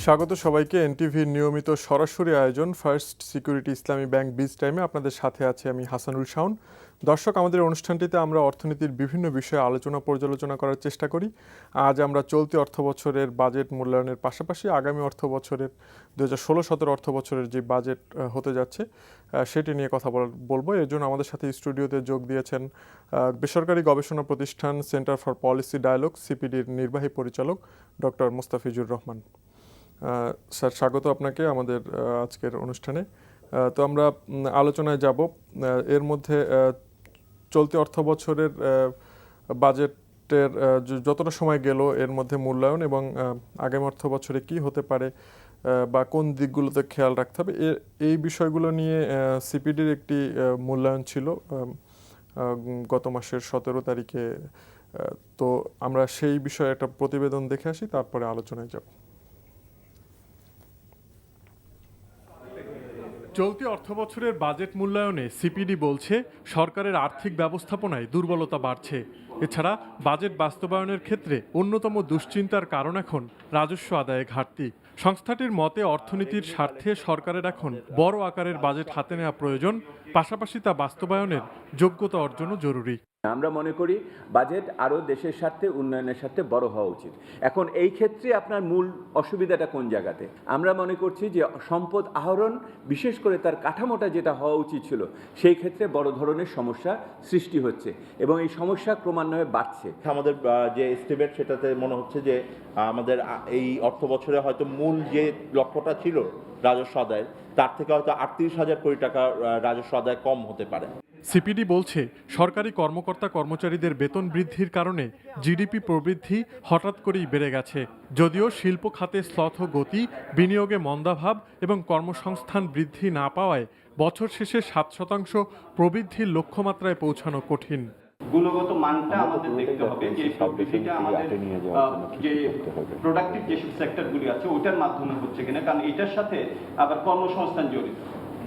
স্বাগত সবাইকে এনটিভির নিয়মিত সরাসরি আয়োজন ফার্স্ট সিকিউরিটি ইসলামী ব্যাংক বিজ টাইমে আপনাদের সাথে আছে আমি হাসানুল শাওন। দর্শক, আমাদের অনুষ্ঠানটিতে আমরা অর্থনীতির বিভিন্ন বিষয়ে আলোচনা পর্যালোচনা করার চেষ্টা করি। আজ আমরা চলতি অর্থবছরের বাজেট মূল্যায়নের পাশাপাশি আগামী অর্থবছরের 2016-17 অর্থবছরের যে বাজেট হতে যাচ্ছে সেটি নিয়ে কথা বলবো। এর জন্য আমাদের সাথে স্টুডিওতে যোগ দিয়েছেন বেসরকারি গবেষণা প্রতিষ্ঠান সেন্টার ফর পলিসি ডায়ালগ সিপিডির নির্বাহী পরিচালক ডক্টর মুস্তাফিজুর রহমান। স্যার, স্বাগত আপনাকে আমাদের আজকের অনুষ্ঠানে। তো আমরা আলোচনায় যাব। এর মধ্যে চলতি অর্থ বছরের বাজেটের যতটা সময় গেল এর মধ্যে মূল্যায়ন এবং আগামী অর্থ বছরে কী হতে পারে বা কোন দিকগুলোতে খেয়াল রাখতে হবে এই বিষয়গুলো নিয়ে সিপিডির একটি মূল্যায়ন ছিল গত মাসের 17 তারিখে। তো আমরা সেই বিষয়ে একটা প্রতিবেদন দেখে আসি, তারপরে আলোচনায় যাব। চলতি অর্থবছরের বাজেট মূল্যায়নে সিপিডি বলছে সরকারের আর্থিক ব্যবস্থাপনায় দুর্বলতা বাড়ছে। এছাড়া বাজেট বাস্তবায়নের ক্ষেত্রে অন্যতম দুশ্চিন্তার কারণ এখন রাজস্ব আদায়ে ঘাটতি। সংস্থাটির মতে অর্থনীতির স্বার্থে সরকারের এখন বড় আকারের বাজেট হাতে নেওয়া প্রয়োজন, পাশাপাশি তা বাস্তবায়নের যোগ্যতা অর্জনও জরুরি। আমরা মনে করি বাজেট আরও দেশের স্বার্থে উন্নয়নের স্বার্থে বড় হওয়া উচিত। এখন এই ক্ষেত্রে আপনার মূল অসুবিধাটা কোন জায়গাতে? আমরা মনে করছি যে সম্পদ আহরণ, বিশেষ করে তার কাঠামোটা যেটা হওয়া উচিত ছিল, সেই ক্ষেত্রে বড় ধরনের সমস্যা সৃষ্টি হচ্ছে এবং এই সমস্যা ক্রমান্বয়ে বাড়ছে। আমাদের যে এস্টিমেট সেটাতে মনে হচ্ছে যে আমাদের এই অর্থ বছরে হয়তো মূল যে লক্ষ্যটা ছিল রাজস্ব আদায়ের, তার থেকে হয়তো 38,000 কোটি টাকা রাজস্ব আদায় কম হতে পারে। সিপিডি বলছে সরকারি কর্মকর্তা কর্মচারীদের বেতন বৃদ্ধির কারণে জিডিপি প্রবৃদ্ধি হঠাৎ করেই বেড়ে গেছে। যদিও শিল্প খাতে স্থির গতি, বিনিয়োগে মন্দাভাব এবং কর্মসংস্থান বৃদ্ধি না পাওয়ায় বছর শেষে 7% প্রবৃদ্ধির লক্ষ্যমাত্রায় পৌঁছানো কঠিন। গুণগত মানটা আমাদের দেখতে হবে যে প্রবৃদ্ধিটা আমাদের যে প্রোডাক্টিভ যেসব সেক্টরগুলি আছে ওটার মাধ্যমে হচ্ছে কিনা, কারণ এটার সাথে আবার কর্মসংস্থান জড়িত।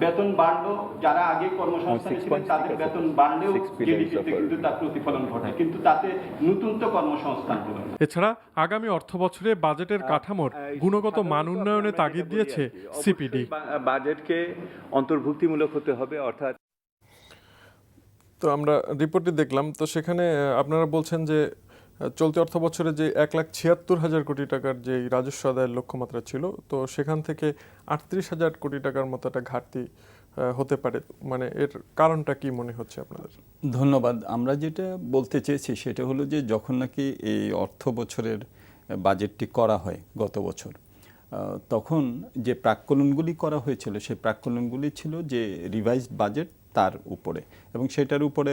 বেতন বাড়লো, যারা আগে কর্মসংস্থানে ছিলেন তাদের বেতন বাড়লেও জিডিপিতে কিন্তু তার প্রতিফলন ঘটায়, কিন্তু তাতে নতুন তো কর্মসংস্থান হলো। এছাড়া আগামী অর্থবছরে বাজেটের কাঠামোর গুণগত মান উন্নয়নে তাগিদ দিয়েছে সিপিডি। বাজেটকে অন্তর্ভুক্তিমূলক হতে হবে, অর্থাৎ তো আমরা রিপোর্টটি দেখলাম, তো সেখানে আপনারা বলছেন যে চলতি অর্থ বছরে যে 1,76,000 কোটি টাকার যে রাজস্ব আদায়ের লক্ষ্যমাত্রা ছিল, তো সেখান থেকে 38,000 কোটি টাকার মতো একটা ঘাটতি হতে পারে। মানে এর কারণটা কি মনে হচ্ছে আপনাদের? ধন্যবাদ। আমরা যেটা বলতে চেয়েছি সেটা হলো যে যখন নাকি এই অর্থ বছরের বাজেটটি করা হয় গত বছর, তখন যে প্রাক্কলনগুলি করা হয়েছিল সেই প্রাক্কলনগুলি ছিল যে রিভাইজড বাজেট তার উপরে, এবং সেটার উপরে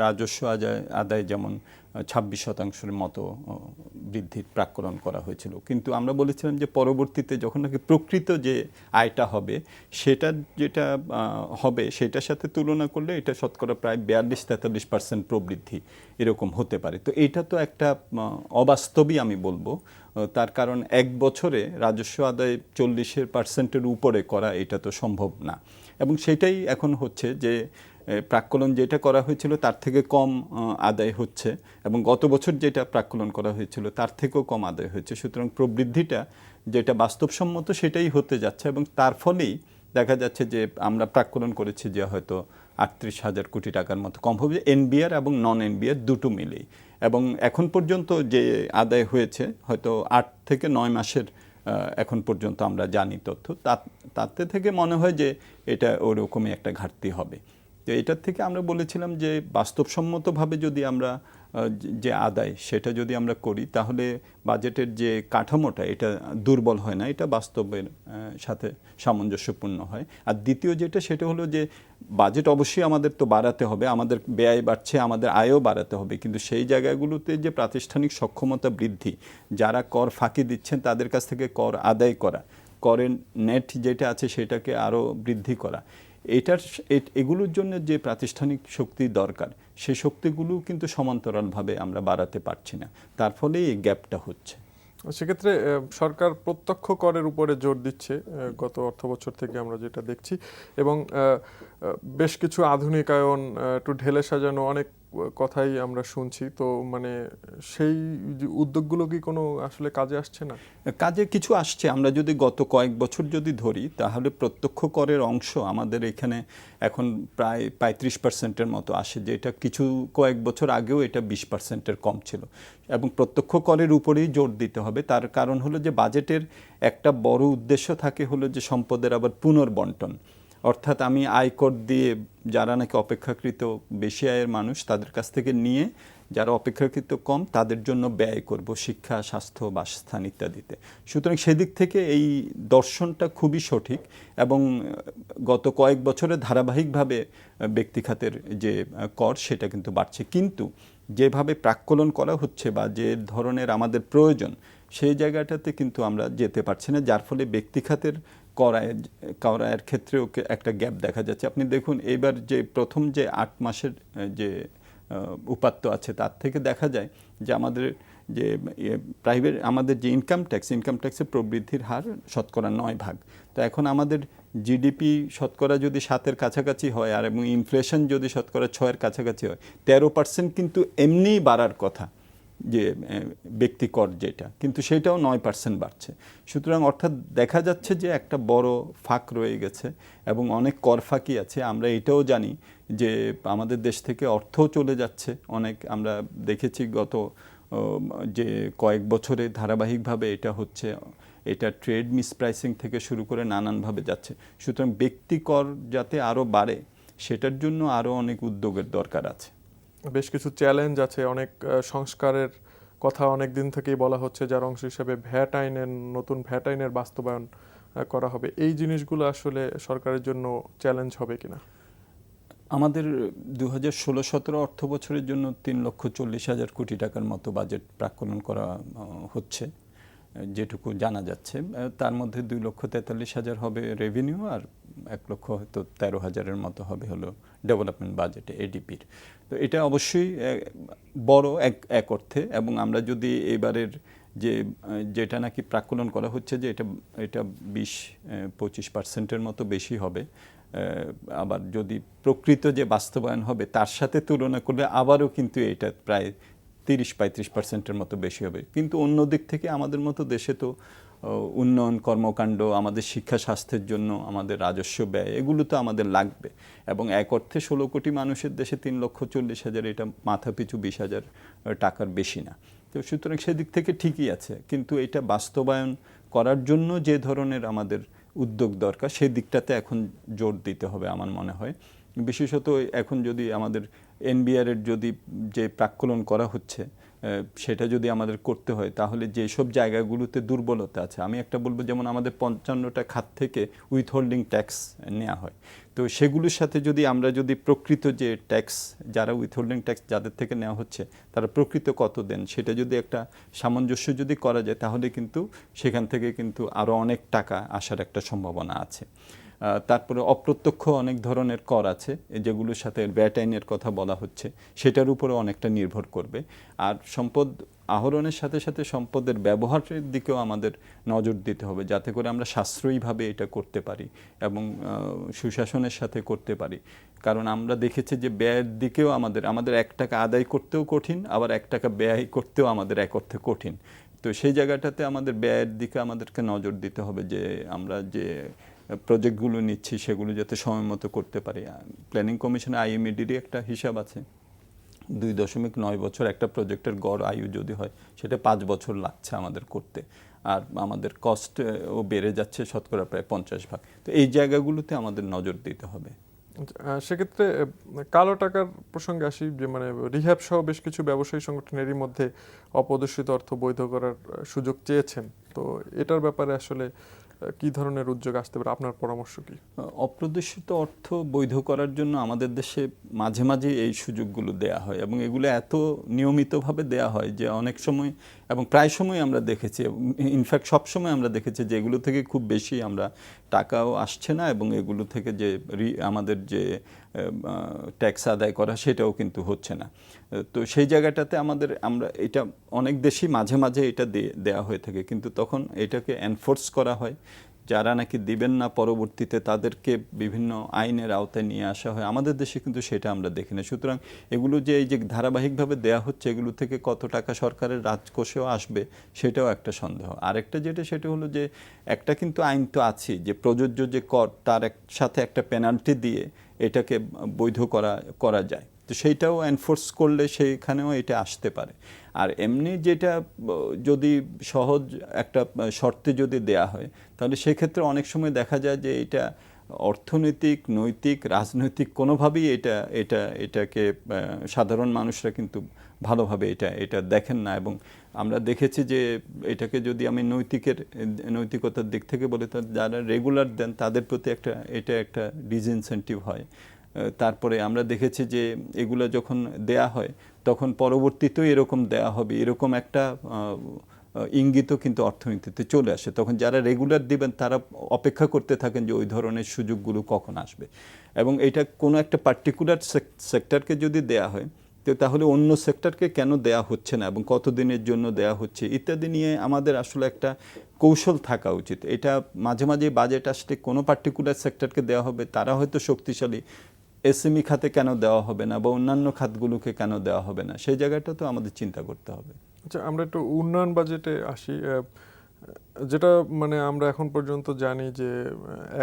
রাজস্ব আদায় যেমন 26% মতো বৃদ্ধির প্রাক্কলন করা হয়েছিল। কিন্তু আমরা বলেছিলাম যে পরবর্তীতে যখন নাকি প্রকৃত যে আয়টা হবে সেটা যেটা হবে সেটার সাথে তুলনা করলে এটা শতকরা প্রায় 42-43% প্রবৃদ্ধি এরকম হতে পারে। তো এইটা তো একটা অবাস্তবই আমি বলবো। তার কারণ এক বছরে রাজস্ব আদায় 40% উপরে করা এটা তো সম্ভব না, এবং সেটাই এখন হচ্ছে যে প্রাক্কলন যেটা করা হয়েছিল তার থেকে কম আদায় হচ্ছে, এবং গত বছর যেটা প্রাক্কলন করা হয়েছিল তার থেকেও কম আদায় হচ্ছে। সুতরাং প্রবৃদ্ধিটা যেটা বাস্তবসম্মত সেটাই হতে যাচ্ছে, এবং তার ফলেই দেখা যাচ্ছে যে আমরা প্রাক্কলন করেছি যে হয়তো 38,000 কোটি টাকার মতো কম হবে এনবিআর এবং নন এনবিআর দুটো মিলেই, এবং এখন পর্যন্ত যে আদায় হয়েছে হয়তো 8 থেকে 9 মাসের এখন পর্যন্ত আমরা জানি তথ্য, তাতে থেকে মনে হয় যে এটা ওরকমই একটা ঘাটতি হবে। তো এটার থেকে আমরা বলেছিলাম যে বাস্তবসম্মতভাবে যদি আমরা যে আদায় সেটা যদি আমরা করি তাহলে বাজেটের যে কাঠামোটা এটা দুর্বল হয় না, এটা বাস্তবের সাথে সামঞ্জস্যপূর্ণ হয়। আর দ্বিতীয় যেটা সেটা হলো যে বাজেট অবশ্যই আমাদের তো বাড়াতে হবে, আমাদের ব্যয় বাড়ছে, আমাদের আয়ও বাড়াতে হবে, কিন্তু সেই জায়গাগুলোতে যে প্রাতিষ্ঠানিক সক্ষমতা বৃদ্ধি, যারা কর ফাঁকি দিচ্ছেন তাদের কাছ থেকে কর আদায় করা, করের নেট যেটা আছে সেটাকে আরও বৃদ্ধি করা, এগুলোর জন্য যে প্রাতিষ্ঠানিক শক্তি দরকার সেই শক্তিগুলো কিন্তু সমান্তরালভাবে আমরা বাড়াতে পারছি না, তার ফলে এই গ্যাপটা হচ্ছে। সেক্ষেত্রে সরকার প্রত্যক্ষ করের উপরে জোর দিচ্ছে গত অর্থবছর থেকে আমরা যেটা দেখছি, এবং বেশ কিছু আধুনিকায়ন, একটু ঢেলে সাজানো অনেক কথাই আমরা শুনছি, তো মানে সেই যে উদ্যোগগুলো কি কোনো আসলে কাজে আসছে না? কাজে কিছু আসছে। আমরা যদি গত কয়েক বছর যদি ধরি, তাহলে প্রত্যক্ষ করের অংশ আমাদের এখানে এখন প্রায় 35%-এর মতো আসে, যেটা কিছু কয়েক বছর আগেও এটা 20%-এর কম ছিল। এবং প্রত্যক্ষ করের উপরেই জোর দিতে হবে। তার কারণ হলো যে বাজেটের একটা বড় উদ্দেশ্য থাকে হলো যে সম্পদের আবার পুনর্বন্টন। অর্থাৎ আমি আয়কর দিয়ে যারা নাকি অপেক্ষাকৃত বেশি আয়ের মানুষ তাদের কাছ থেকে নিয়ে যারা অপেক্ষাকৃত কম তাদের জন্য ব্যয় করব শিক্ষা, স্বাস্থ্য, বাসস্থান ইত্যাদিতে। সুতরাং সেদিক থেকে এই দর্শনটা খুবই সঠিক এবং গত কয়েক বছরে ধারাবাহিকভাবে ব্যক্তিখাতের যে কর সেটা কিন্তু বাড়ছে। কিন্তু যেভাবে প্রাক্কলন করা হচ্ছে বা যে ধরনের আমাদের প্রয়োজন সেই জায়গাটাতে কিন্তু আমরা যেতে পারছি না, যার ফলে ব্যক্তিখাতের করায়ের ক্ষেত্রেও একটা গ্যাপ দেখা যাচ্ছে। আপনি দেখুন এবার যে প্রথম যে 8 মাসের যে উপাত্ত আছে তার থেকে দেখা যায় যে আমাদের যে প্রাইভেট আমাদের যে ইনকাম ট্যাক্সের প্রবৃদ্ধির হার শতকরা 9%। তো এখন আমাদের জিডিপি শতকরা যদি 7-এর কাছাকাছি হয় আর এবং ইনফ্লেশন যদি শতকরা 6-এর কাছাকাছি হয়, 13% কিন্তু এমনিই বাড়ার কথা যে ব্যক্তি কর যেটা, কিন্তু সেটাও 9% বাড়ছে। সুতরাং অর্থাৎ দেখা যাচ্ছে যে একটা বড় ফাঁক রয়ে গেছে এবং অনেক কর ফাঁকি আছে। আমরা এটাও জানি যে আমাদের দেশ থেকে অর্থও চলে যাচ্ছে অনেক। আমরা দেখেছি গত যে কয়েক বছরে ধারাবাহিকভাবে এটা হচ্ছে, এটা ট্রেড মিসপ্রাইসিং থেকে শুরু করে নানানভাবে যাচ্ছে। সুতরাং ব্যক্তি কর যাতে আরও বাড়ে সেটার জন্য আরও অনেক উদ্যোগের দরকার আছে। বেশ কিছু চ্যালেঞ্জ আছে, অনেক সংস্কারের কথা অনেক দিন থেকেই বলা হচ্ছে, যার অংশ হিসেবে নতুন ভ্যাট আইনের বাস্তবায়ন করা হবে। এই জিনিসগুলো আসলে সরকারের জন্য চ্যালেঞ্জ হবে কিনা? আমাদের 2016-17 অর্থ বছরের জন্য 3,40,000 কোটি টাকার মতো বাজেট প্রাক্কলন করা হচ্ছে যেটুকু জানা যাচ্ছে। তার মধ্যে 2,43,000 হবে রেভিনিউ আর 1,13,000-এর মতো হবে হলো ডেভেলপমেন্ট বাজেটে এডিপির। তো এটা অবশ্যই বড় এক অর্থে। এবং আমরা যদি এবারের যেটা নাকি প্রাক্কলন করা হচ্ছে যে এটা 20-25%-এর মতো বেশি হবে। আবার যদি প্রকৃত যে বাস্তবায়ন হবে তার সাথে তুলনা করলে আবারও কিন্তু এটা প্রায় 30-35%-এর মতো বেশি হবে। কিন্তু অন্য দিক থেকে আমাদের মতো দেশে তো উন্নয়ন কর্মকাণ্ড, আমাদের শিক্ষা স্বাস্থ্যের জন্য আমাদের রাজস্ব ব্যয়, এগুলো তো আমাদের লাগবে। এবং এক অর্থে 16 কোটি মানুষের দেশে 3,40,000 এটা মাথাপিছু 20,000 টাকার বেশি না। তো সুতরাং সেদিক থেকে ঠিকই আছে, কিন্তু এটা বাস্তবায়ন করার জন্য যে ধরনের আমাদের উদ্যোগ দরকার সেই দিকটাতে এখন জোর দিতে হবে আমার মনে হয়। বিশেষত এখন যদি আমাদের এনবিআরের যদি যে প্রাক্কলন করা হচ্ছে সেটা যদি আমাদের করতে হয় তাহলে যেসব জায়গাগুলোতে দুর্বলতা আছে, আমি একটা বলবো যেমন আমাদের 55টা খাত থেকে উইথহোল্ডিং ট্যাক্স নেওয়া হয়। তো সেগুলোর সাথে যদি আমরা যদি প্রকৃত যে ট্যাক্স যারা উইথহোল্ডিং ট্যাক্স যাদের থেকে নেওয়া হচ্ছে তারা প্রকৃত কত দেন সেটা যদি একটা সামঞ্জস্য যদি করা যায় তাহলে কিন্তু সেখান থেকে কিন্তু আরও অনেক টাকা আসার একটা সম্ভাবনা আছে। তারপরে অপ্রত্যক্ষ অনেক ধরনের কর আছে যেগুলোর সাথে ভ্যাট আইনের কথা বলা হচ্ছে, সেটার উপরে অনেকটা নির্ভর করবে। আর সম্পদ আহরণের সাথে সাথে সম্পদের ব্যবহারের দিকেও আমাদের নজর দিতে হবে যাতে করে আমরা সাশ্রয়ীভাবে এটা করতে পারি এবং সুশাসনের সাথে করতে পারি। কারণ আমরা দেখেছি যে ব্যয়ের দিকেও আমাদের 1 টাকা আদায় করতেও কঠিন, আবার 1 টাকা ব্যয় করতেও আমাদের এক অর্থে কঠিন। তো সেই জায়গাটাতে আমাদের ব্যয়ের দিকে আমাদেরকে নজর দিতে হবে যে আমরা যে প্রজেক্টগুলো নিচ্ছি সেগুলো যাতে সময় মতো করতে পারি। প্ল্যানিং কমিশনে IMEDরই একটা হিসাব আছে, 2.9 বছর একটা প্রজেক্টের গড় আয়ু যদি হয় সেটা 5 বছর লাগছে আমাদের করতে, আর আমাদের কস্টও বেড়ে যাচ্ছে শতকরা প্রায় 50%। তো এই জায়গাগুলোতে আমাদের নজর দিতে হবে। সেক্ষেত্রে কালো টাকার প্রসঙ্গে আসি, যে মানে রিহ্যাব সহ বেশ কিছু ব্যবসায়ী সংগঠনেরই মধ্যে অপদস্থিত অর্থ বৈধ করার সুযোগ চেয়েছেন। তো এটার ব্যাপারে আসলে কি ধরনের উদ্যোগ আসতে পারে, আপনার পরামর্শ কি? অপ্রদর্শিত অর্থ বৈধ করার জন্য আমাদের দেশে মাঝে মাঝে এই সুযোগগুলো দেয়া হয় এবং এগুলো এত নিয়মিতভাবে দেয়া হয় যে অনেক সময় এবং প্রায় সময় আমরা দেখেছি, ইনফ্যাক্ট সবসময় আমরা দেখেছি যে এগুলো থেকে খুব বেশি আমরা টাকাও আসছে না এবং এগুলো থেকে যে আমাদের যে ট্যাক্স আদায় করা সেটাও কিন্তু হচ্ছে না। তো সেই জায়গাটাতে আমরা এটা অনেক দেশই মাঝে মাঝে এটা দেয়া হয়ে থাকে, কিন্তু তখন এটাকে এনফোর্স করা হয় যারা নাকি দিবেন না পরবর্তীতে তাদেরকে বিভিন্ন আইনের আওতায় নিয়ে আসা হয়। আমাদের দেশে কিন্তু সেটা আমরা দেখি না। সুতরাং এগুলো যে এই যে ধারাবাহিকভাবে দেয়া হচ্ছে, এগুলো থেকে কত টাকা সরকারের রাজকোষেও আসবে সেটাও একটা সন্দেহ। আরেকটা যেটা, সেটা হলো যে একটা কিন্তু আইন তো আছে যে প্রযোজ্য যে কর তার সাথে একটা পেনাল্টি দিয়ে এটাকে বৈধ করা যায়, তো সেইটাও এনফোর্স করলে সেইখানেও এটা আসতে পারে। আর এমনি যেটা যদি সহজ একটা শর্তে যদি দেয়া হয়, তাহলে সেক্ষেত্রে অনেক সময় দেখা যায় যে এটা অর্থনৈতিক, নৈতিক, রাজনৈতিক কোনোভাবেই এটাকে সাধারণ মানুষরা কিন্তু ভালোভাবে এটা দেখেন না। এবং আমরা দেখেছি যে এটাকে যদি আমি নৈতিকতার দিক থেকে বলি, যারা রেগুলার দেন তাদের প্রতি এটা একটা ডিসইনসেন্টিভ হয়। তারপরে আমরা দেখেছি যে এগুলো যখন দেয়া হয় তখন পরবর্তীতেও এরকম দেয়া হবে, এরকম একটা ইঙ্গিতও কিন্তু অর্থনীতিতে চলে আসে। তখন যারা রেগুলার দিবেন তারা অপেক্ষা করতে থাকেন যে ওই ধরনের সুযোগগুলো কখন আসবে। এবং এটা কোনো একটা পার্টিকুলার সেক্টরকে যদি দেয়া হয়, তো তাহলে অন্য সেক্টরকে কেন দেয়া হচ্ছে না এবং কতদিনের জন্য দেয়া হচ্ছে ইত্যাদি নিয়ে আমাদের আসলে একটা কৌশল থাকা উচিত। এটা মাঝে মাঝে বাজেট আসলে কোনো পার্টিকুলার সেক্টরকে দেওয়া হবে, তারা হয়তো শক্তিশালী, এসএমই খাতে কেন দেওয়া হবে না বা অন্যান্য খাতগুলোকে কেন দেওয়া হবে না, সেই জায়গাটা তো আমাদের চিন্তা করতে হবে। আচ্ছা, আমরা একটু উন্নয়ন বাজেটে আসি। যেটা মানে আমরা এখন পর্যন্ত জানি যে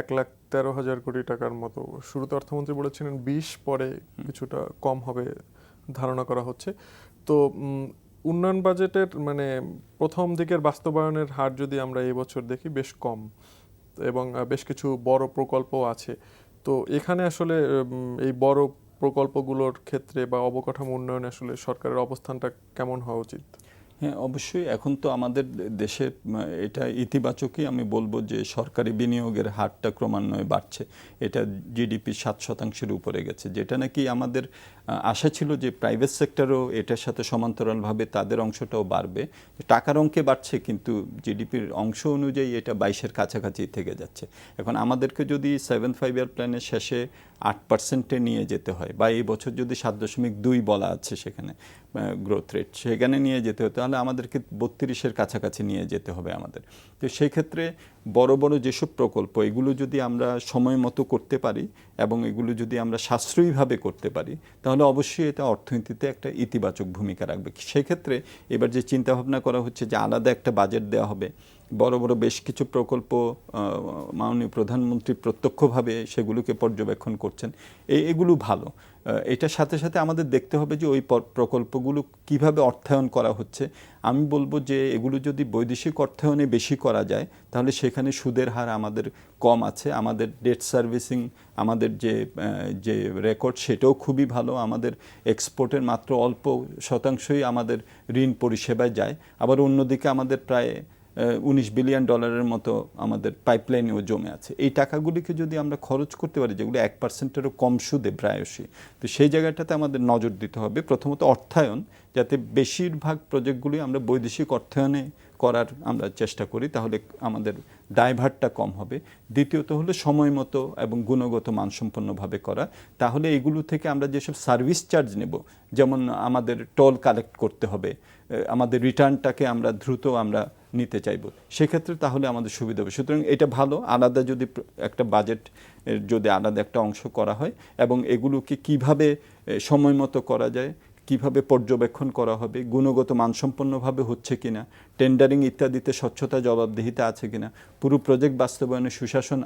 1,13,000 কোটি টাকার মতো, শুরুতে অর্থমন্ত্রী বলেছিলেন 20, পরে কিছুটা কম হবে ধারণা করা হচ্ছে। তো উন্নয়ন বাজেটের মানে প্রথম দিকের বাস্তবায়নের হার যদি আমরা এই বছর দেখি বেশ কম, এবং বেশ কিছু বড় প্রকল্পও আছে। তো এখানে আসলে এই বড় প্রকল্পগুলোর ক্ষেত্রে বা অবকাঠামো উন্নয়নে আসলে সরকারের অবস্থানটা কেমন হওয়া উচিত? হ্যাঁ, অবশ্যই এখন তো আমাদের দেশে এটা ইতিবাচকই আমি বলবো যে সরকারি বিনিয়োগের হারটা ক্রমান্বয়ে বাড়ছে। এটা জিডিপি 7% উপরে গেছে, যেটা নাকি আমাদের আশা ছিল যে প্রাইভেট সেক্টরও এটার সাথে সমান্তরালভাবে তাদের অংশটাও বাড়বে। টাকার অঙ্কে বাড়ছে, কিন্তু জিডিপির অংশ অনুযায়ী এটা 22-এর কাছাকাছি থেকে যাচ্ছে। এখন আমাদেরকে যদি 7-5 প্ল্যানের শেষে 8%-এ নিয়ে যেতে হয়, বা এই বছর যদি 7.2 বলা আছে সেখানে গ্রোথ রেট, সেখানে নিয়ে যেতে হয়, তাহলে আমাদেরকে 32-এর কাছাকাছি নিয়ে যেতে হবে আমাদের। তো সেই ক্ষেত্রে বড় বড় যেসব প্রকল্প, এগুলো যদি আমরা সময় মতো করতে পারি এবং এগুলো যদি আমরা সাশ্রয়ীভাবে করতে পারি, তাহলে অবশ্যই এটা অর্থনীতিতে একটা ইতিবাচক ভূমিকা রাখবে। সেক্ষেত্রে এবার যে চিন্তাভাবনা করা হচ্ছে যে আলাদা একটা বাজেট দেওয়া হবে, বড় বড় বেশ কিছু প্রকল্প মাননীয় প্রধানমন্ত্রী প্রত্যক্ষভাবে সেগুলোকে পর্যবেক্ষণ করছেন, এগুলো ভালো। এটার সাথে সাথে আমাদের দেখতে হবে যে ওই প্রকল্পগুলো কিভাবে অর্থায়ন করা হচ্ছে। আমি বলবো যে এগুলো যদি বৈদেশিক অর্থায়নে বেশি করা যায়, তাহলে সেখানে সুদের হার আমাদের কম আছে, আমাদের ডেট সার্ভিসিং, আমাদের যে রেকর্ড সেটাও খুবই ভালো, আমাদের এক্সপোর্টের মাত্র অল্প শতাংশই আমাদের ঋণ পরিষেবায় যায়। আবার অন্যদিকে আমাদের প্রায় $19 বিলিয়ন মতো আমাদের পাইপলাইনেও জমে আছে। এই টাকাগুলিকে যদি আমরা খরচ করতে পারি, যেগুলো 1%-এরও কম সুদে প্রায়শই, তো সেই জায়গাটাতে আমাদের নজর দিতে হবে। প্রথমত অর্থায়ন, যাতে বেশিরভাগ প্রজেক্টগুলি আমরা বৈদেশিক অর্থায়নে করার আমরা চেষ্টা করি, তাহলে আমাদের দায়ভারটা কম হবে। দ্বিতীয়ত হলো সময় মতো এবং গুণগত মানসম্পন্নভাবে করা। তাহলে এগুলো থেকে আমরা যেসব সার্ভিস চার্জ নেব, যেমন আমাদের টোল কালেক্ট করতে হবে, আমাদের রিটার্নটাকে আমরা দ্রুত আমরা নিতে চাইব, সেক্ষেত্রে তাহলে আমাদের সুবিধা হবে। সুতরাং এটা ভালো, আলাদা যদি একটা বাজেট যদি আলাদা একটা অংশ করা হয়, এবং এগুলোকে কিভাবে সময় মতো করা যায়, কিভাবে পর্যবেক্ষণ করা হবে, গুণগত মানসম্পন্নভাবে হচ্ছে কিনা, টেন্ডারিং ইত্যাদিতে স্বচ্ছতা জবাবদিহিতা আছে কিনা, পুরো প্রজেক্ট বাস্তবায়নে সুশাসন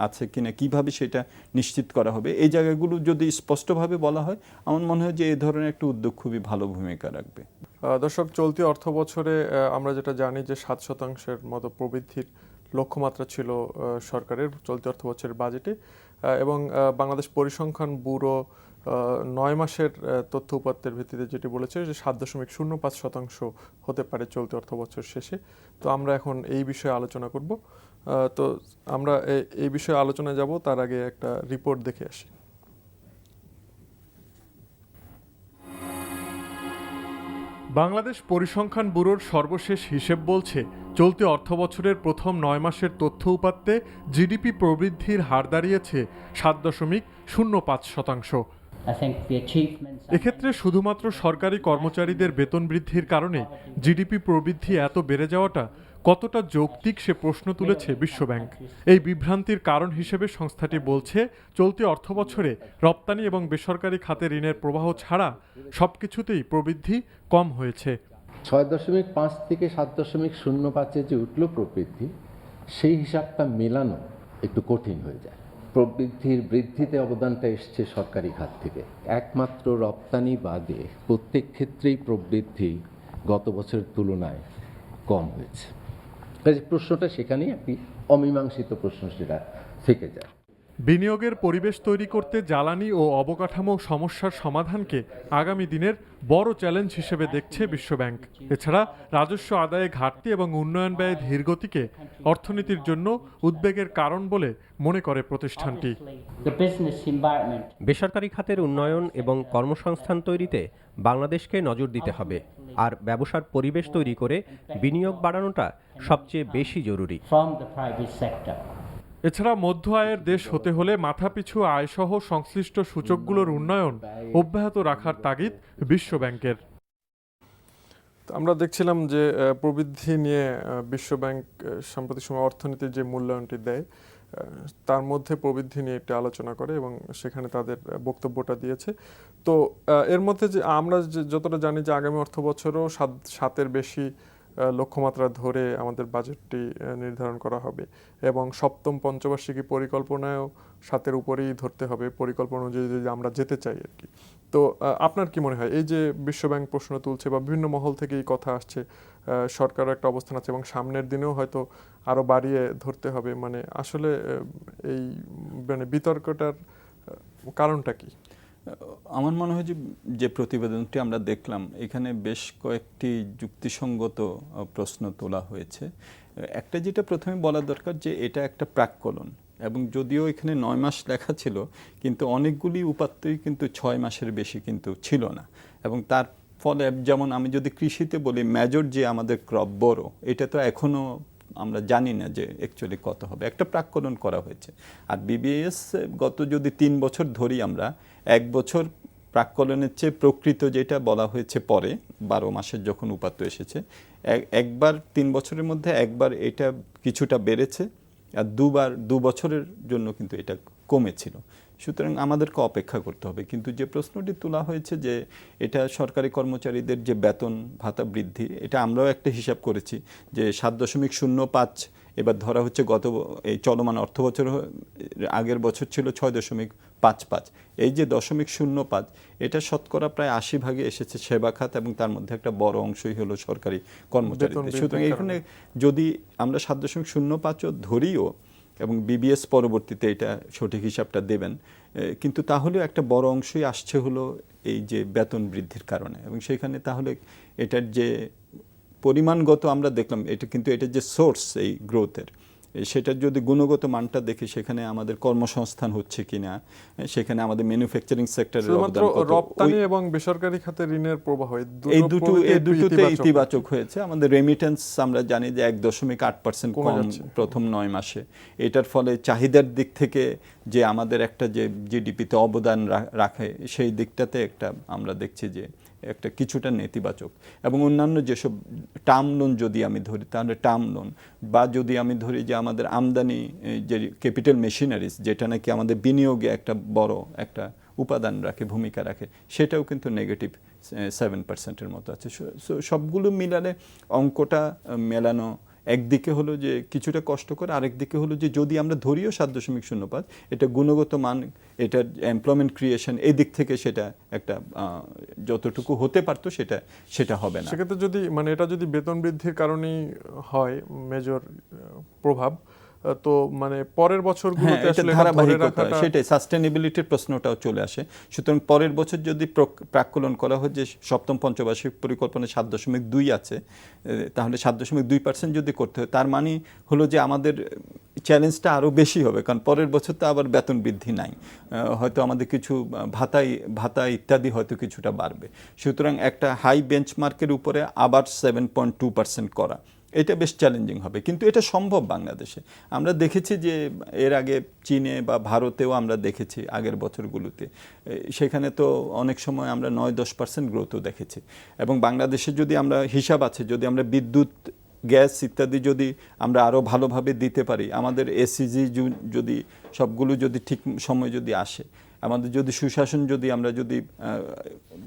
আছে কিনা, কিভাবে সেটা নিশ্চিত করা হবে, এই জায়গাগুলো যদি স্পষ্টভাবে বলা হয়, আমার মনে হয় যে এই ধরনের একটা উদ্যোগ খুবই ভালো ভূমিকা রাখবে। দর্শক, চলতি অর্থ বছরে আমরা যেটা জানি যে 7% মতো প্রবৃদ্ধির লক্ষ্যমাত্রা ছিল সরকারের চলতি অর্থ বছরের বাজেটে, এবং বাংলাদেশ পরিসংখ্যান ব্যুরো 9 মাসের তথ্য উপাত্তের ভিত্তিতে যেটি বলেছে যে 7.05% হতে পারে চলতি অর্থ বছর শেষে। তো আমরা এখন এই বিষয়ে আলোচনা করব। তো আমরা এই বিষয়ে আলোচনায় যাব, তার আগে একটা রিপোর্ট দেখে আসি। বাংলাদেশ পরিসংখ্যান ব্যুরোর সর্বশেষ হিসেব বলছে চলতি অর্থবছরের প্রথম 9 মাসের তথ্য উপাত্তে জিডিপি প্রবৃদ্ধির হার দাঁড়িয়েছে 7.05%। এক্ষেত্রে শুধুমাত্র সরকারি কর্মচারীদের বেতন বৃদ্ধির কারণে জিডিপি প্রবৃদ্ধি এত বেড়ে যাওয়াটা কতটা যৌক্তিক সে প্রশ্ন তুলেছে বিশ্বব্যাংক। এই বিভ্রান্তির কারণ হিসেবে সংস্থাটি বলছে, চলতি অর্থবছরে রপ্তানি এবং বেসরকারি খাতে ঋণের প্রবাহ ছাড়া সবকিছুতেই প্রবৃদ্ধি কম হয়েছে। 6.5 থেকে 7.05-এ যে উঠল প্রবৃদ্ধি, সেই হিসাবটা মেলানো একটু কঠিন হয়ে যায়। প্রবৃদ্ধির বৃদ্ধিতে অবদানটা এসছে সরকারি খাত থেকে। একমাত্র রপ্তানি বাদে প্রত্যেক ক্ষেত্রেই প্রবৃদ্ধি গত বছরের তুলনায় কম হয়েছে। কাজে প্রশ্নটা সেখানেই একটি অমীমাংসিত প্রশ্ন সেটা থেকে যায়। বিনিয়োগের পরিবেশ তৈরি করতে জ্বালানি ও অবকাঠামো সমস্যার সমাধানকে আগামী দিনের বড় চ্যালেঞ্জ হিসেবে দেখছে বিশ্বব্যাংক। এছাড়া রাজস্ব আদায়ে ঘাটতি এবং উন্নয়ন ব্যয়ে ধীরগতিকে অর্থনীতির জন্য উদ্বেগের কারণ বলে মনে করে প্রতিষ্ঠানটি। বেসরকারি খাতের উন্নয়ন এবং কর্মসংস্থান তৈরিতে বাংলাদেশকে নজর দিতে হবে, আর ব্যবসার পরিবেশ তৈরি করে বিনিয়োগ বাড়ানোটা সবচেয়ে বেশি জরুরি। এছাড়া মধ্য আয়ের দেশ হতে হলে মাথাপিছু আয়সহ সংশ্লিষ্ট সূচকগুলোর উন্নয়ন অব্যাহত রাখার তাগিদ বিশ্বব্যাংকের। আমরা দেখছিলাম যে প্রবৃদ্ধি নিয়ে বিশ্বব্যাংক সাম্প্রতিক সময় অর্থনীতির যে মূল্যায়নটি দেয় তার মধ্যে প্রবৃদ্ধি নিয়ে একটি আলোচনা করে এবং সেখানে তাদের বক্তব্যটা দিয়েছে। তো এর মধ্যে যে আমরা যতটা জানি যে আগামী অর্থ বছরও 7-এর বেশি লক্ষ্যমাত্রা ধরে আমাদের বাজেটটি নির্ধারণ করা হবে এবং সপ্তম পঞ্চবার্ষিকী পরিকল্পনায়ও 7-এর উপরেই ধরতে হবে, পরিকল্পনা অনুযায়ী যদি আমরা যেতে চাই আর কি। তো আপনার কি মনে হয়, এই যে বিশ্বব্যাংক প্রশ্ন তুলছে বা বিভিন্ন মহল থেকে এই কথা আসছে, সরকারের একটা অবস্থান আছে এবং সামনের দিনেও হয়তো আরো বাড়িয়ে ধরতে হবে, মানে আসলে এই মানে বিতর্কটার কারণটা কি? আমার মনে হয় যে প্রতিবেদনটি আমরা দেখলাম, এখানে বেশ কয়েকটি যুক্তিসঙ্গত প্রশ্ন তোলা হয়েছে। একটা যেটা প্রথমে বলা দরকার যে এটা একটা প্রাক্কলন, এবং যদিও এখানে 9 মাস লেখা ছিল, কিন্তু অনেকগুলি উপাত্তই কিন্তু 6 মাসের বেশি কিন্তু ছিল না। এবং তার ফলে যেমন আমি যদি কৃষিতে বলি, মেজর যে আমাদের ক্রপ বড়, এটা তো এখনও আমরা জানি না যে অ্যাকচুয়ালি কত হবে, একটা প্রাক্কলন করা হয়েছে। আর বিবিএস গত যদি 3 বছর ধরি আমরা, 1 বছর প্রাক্কলনের চেয়ে প্রকৃত যেটা বলা হয়েছে পরে 12 মাসের যখন উপাত্ত এসেছে, একবার 3 বছরের মধ্যে একবার এটা কিছুটা বেড়েছে, আর 2 বছরের জন্য কিন্তু এটা কমেছিল। সুতরাং আমাদেরকে অপেক্ষা করতে হবে। কিন্তু যে প্রশ্নটি তোলা হয়েছে যে এটা সরকারি কর্মচারীদের যে বেতন ভাতা বৃদ্ধি, এটা আমরাও একটা হিসাব করেছি যে 7.05 এবার ধরা হচ্ছে, এই চলমান অর্থ বছর আগের বছর ছিল 6.55। এই যে 0.05, এটা শতকরা প্রায় 80 ভাগে এসেছে সেবা খাত, এবং তার মধ্যে একটা বড় অংশই হলো সরকারি কর্মচারীদের। সুতরাং এখানে যদি আমরা 7.05ও ধরিও, এবং বিবিএস পরবর্তীতে এটা সঠিক হিসাবটা দেবেন, কিন্তু তাহলেও একটা বড় অংশই আসছে হলো এই যে বেতন বৃদ্ধির কারণে। এবং সেখানে তাহলে এটার যে পরিমাণগত আমরা দেখলাম, এটা কিন্তু এটার যে সোর্স এই গ্রোথের, সেটার যদি গুণগত মানটা দেখি, সেখানে আমাদের কর্মসংস্থান হচ্ছে কিনা, সেখানে আমাদের ম্যানুফ্যাকচারিং সেক্টরের অবদান কত, রপ্তানি এবং বেসরকারি খাতে ঋণের প্রবাহ এই দুটোতে ইতিবাচক হয়েছে। আমাদের রেমিটেন্স আমরা জানি যে 1.8% কম প্রথম 9 মাসে। এটার ফলে চাহিদার দিক থেকে যে আমাদের একটা যে জিডিপিতে অবদান রাখে, সেই দিকটাতে একটা আমরা দেখছি যে একটা কিছুটা নেতিবাচক। এবং অন্যান্য যেসব টার্ম লোন যদি আমি ধরি, তাহলে টার্ম লোন, বা যদি আমি ধরি যে আমাদের আমদানি যে ক্যাপিটাল মেশিনারিজ, যেটা নাকি আমাদের বিনিয়োগে একটা বড় একটা উপাদান রাখে, ভূমিকা রাখে, সেটাও কিন্তু নেগেটিভ 7%-এর মতো আছে। সবগুলো মিলালে অঙ্কটা মেলানো একদিকে হলো যে কিছুটা কষ্টকর, আরেকদিকে হলো যে যদি আমরা ধরিও 7.05, এটা গুণগত মান, এটার এমপ্লয়মেন্ট ক্রিয়েশন, এই দিক থেকে সেটা একটা যতটুকু হতে পারতো সেটা হবে না। সেক্ষেত্রে যদি মানে এটা যদি বেতন বৃদ্ধির কারণেই হয় মেজর প্রভাব, তো মানে পরের বছরগুলোতে আসলে ধারাবাহিকতা, সেটাই সাস্টেনেবিলিটির প্রশ্নটাও চলে আসে। সুতরাং পরের বছর যদি প্রাক্কলন করা হয় যে সপ্তম পঞ্চবার্ষিক পরিকল্পনায় 7.2 আছে, তাহলে 7.2% যদি করতে হয়, তার মানে হলো যে আমাদের চ্যালেঞ্জটা আরও বেশি হবে, কারণ পরের বছর তো আবার বেতন বৃদ্ধি নাই, হয়তো আমাদের কিছু ভাতা ইত্যাদি হয়তো কিছুটা বাড়বে। সুতরাং একটা হাই বেঞ্চমার্কের উপরে আবার 7.2% করা, এটা বেশ চ্যালেঞ্জিং হবে। কিন্তু এটা সম্ভব বাংলাদেশে। আমরা দেখেছি যে এর আগে চীনে বা ভারতেও আমরা দেখেছি আগের বছরগুলোতে, সেখানে তো অনেক সময় আমরা 9-10% গ্রোথও দেখেছি। এবং বাংলাদেশে যদি আমরা হিসাব আছে, যদি আমরা বিদ্যুৎ গ্যাস ইত্যাদি যদি আমরা আরও ভালোভাবে দিতে পারি, আমাদের এসিজি যদি সবগুলো যদি ঠিক সময় যদি আসে, আমাদের যদি সুশাসন যদি আমরা যদি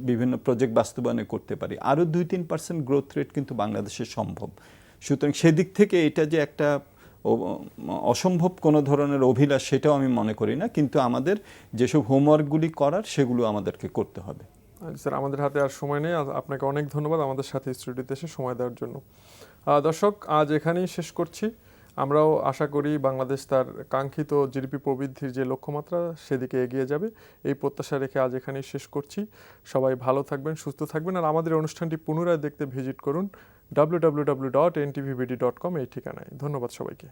বিভিন্ন প্রজেক্ট বাস্তবায়নে করতে পারি, আরও 2-3% গ্রোথ রেট কিন্তু বাংলাদেশে সম্ভব। সুতরাং সেদিক থেকে এটা যে একটা অসম্ভব কোনো ধরনের অভিলাষ, সেটাও আমি মনে করি না, কিন্তু আমাদের যেসব হোমওয়ার্কগুলি করার সেগুলো আমাদেরকে করতে হবে। স্যার, আমাদের হাতে আর সময় নেই। আপনাকে অনেক ধন্যবাদ আমাদের সাথে স্টুডিওতে এসে সময় দেওয়ার জন্য। দর্শক, আজ এখানেই শেষ করছি। আমরাও আশা করি বাংলাদেশ তার কাঙ্ক্ষিত জিডিপি প্রবৃদ্ধির যে লক্ষ্যমাত্রা সেদিকে এগিয়ে যাবে, এই প্রত্যাশা রেখে আজ এখানেই শেষ করছি। সবাই ভালো থাকবেন, সুস্থ থাকবেন, আর আমাদের অনুষ্ঠানটি পুনরায় দেখতে ভিজিট করুন www.ntvbd.com এই ঠিকানায়। ধন্যবাদ সবাইকে।